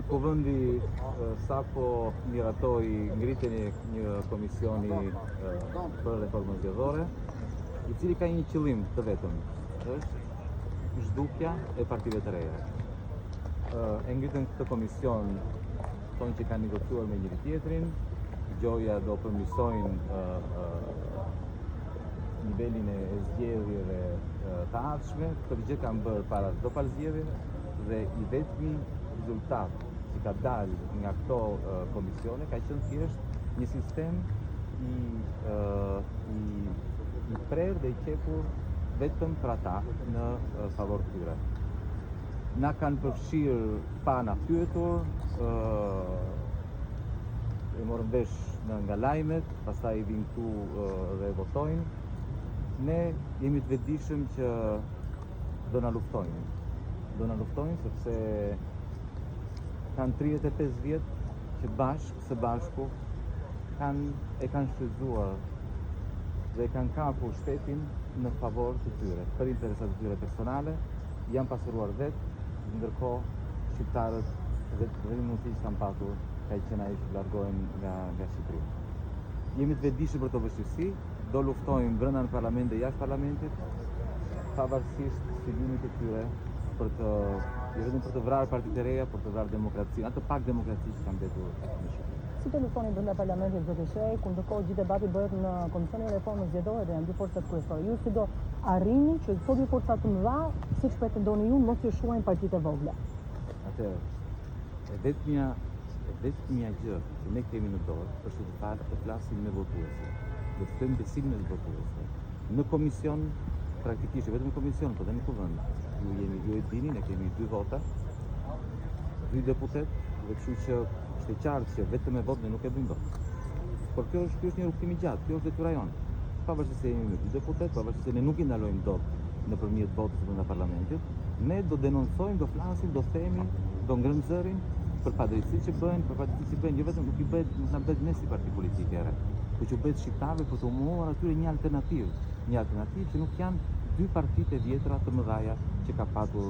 Kuvëndi sapo miratoi ngritjen e një komisioni për reformën zgjedhore, i cili ka një qëllim të vetëm, është zhdukja e partive të reja. E ngritën këtë komision, thonë që kanë negociuar me njëri tjetrin, gjoja do përmirësojnë nivelin e zgjedhjeve të ardhshme, këtë gjë kanë bërë para çdo palëzjedhje dhe i vetmi rezultat që ka dalë nga këto komisione ka qenë thjesht një sistem i prerë dhe i qepur vetëm për ata në favor të tyre. Na kanë përfshirë pa na pyetur, e morën vesh nga lajmet, pastaj vinë këtu dhe votojnë. Ne jemi të vetëdijshëm që do na luftojnë. Do na luftojnë sepse kanë 35 vjet që së bashku e kanë shfrytzuar dhe kanë kapur shtetin në favor të tyre, për interesat të tyre personale, janë pasuruar vetë, ndërkohë shqiptarët dhe mundësi që kanë patur ka qenë ai që largohen nga Shqipëria. Jemi të vetëdijshëm për të vështirësi, do luftojmë brenda në parlament dhe jashtë parlamentit, pavarësisht fillimit të tyre vetëm për të vrarë partitë e reja, për të vrarë demokracinë, atë pak demokraci që kanë mbetur në Shqipëri. Si të luftoni brenda parlamentit, zoti Shej, ku ndërkohë gjithë debati bëhet në Komisionin e Reformës Zgjedhore dhe janë dy forcat kryesore. Ju si do arrini që këto dy forca të mëdha, siç pretendoni ju, mos ju shuajnë partitë e vogla? Atëherë, e vetmja gjë që ne kemi në dorë është të flasim me votuesit, dhe të kemi besimin e votuesve. Në komision, praktikisht vetëm në komision, por edhe në kuvend. Ju e dini, ne kemi 2 vota, 2 deputet, dhe kështu që është e qartë që vetëm me votë ne nuk e bëjmë dot. Por kjo është një rrugtim i gjatë, kjo është detyra jonë. Pavarësisht se jemi me 2 deputet, pavarësisht se ne nuk i ndalojmë dot nëpërmjet votës brenda parlamentit, ne do denoncojmë, do flasim, do themi, do ngrëmë zërin për padrejtësitë që bëhen, për padrejtësitë që bëhen, jo vetëm nuk na bëhet ne si parti politike e re, por që bëhet shqiptarëve për të munduar atyre një alternativë që nuk janë 2 partitë e vjetra të mëdhaja që ka patur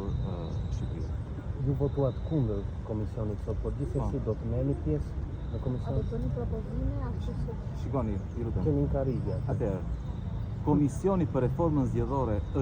Shqipëria. Ju votuat kundër komisionit sot, por gjithsesi do të merrni pjesë në komision? A do të bëni propozime ashtu si? Shikoni, i lutem. Keni inkarigja. Atëherë, Komisioni për Reformën Zgjedhore është